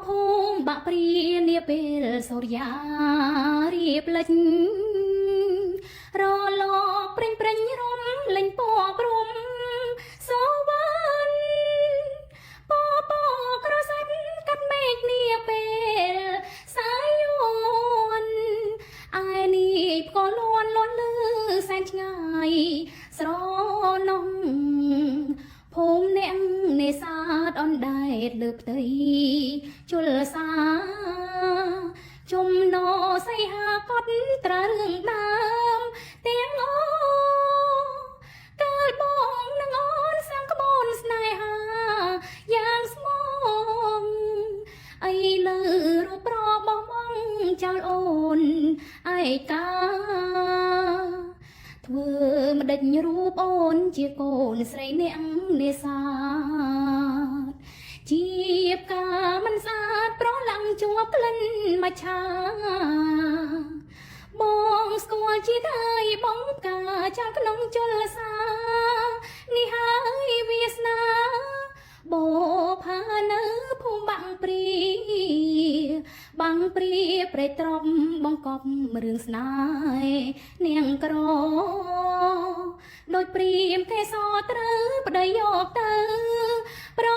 ភូមិបាក់ព្រានាពេលសូរិយារៀបលេចរលកព្រិញព្រិញរំលេងពណ៌ព្រំសវណ្ណពពក្រសាច់កាត់មេឃនាពេលសាយយួនឯនេះផ្គលួនលន់លឺសែនឆ្ងាយស្រណោះភូមិអ្នកនេសាទអណ្ដែតលើផ្ទៃជលសាចំណោសៃហាកត់ត្រារឿងដើមទាំងអូកាលបងនឹងអូនសាំងក្បូនស្នេហាយ៉ាងស្មងអីលើរូបប្របងបងចោលអូនឯកាធ្វើម្ដេចរូបអូនជាកូនស្រីអ្នកនេសាទជាបការមិនស្អាតប្រឡាំងជាប់ក្លិនមច្ឆាបងស្គាល់ជាថៃបងកាចាំក្នុងជលសានេះហើយវាសនាបោផានៅភូមិបាំងព្រាបាំងព្រាប្រេត្រប់បង្កប់រឿងស្នេហ៍នាងក្រដោយព្រាមទេសត្រូវប្តីយកទៅប្រ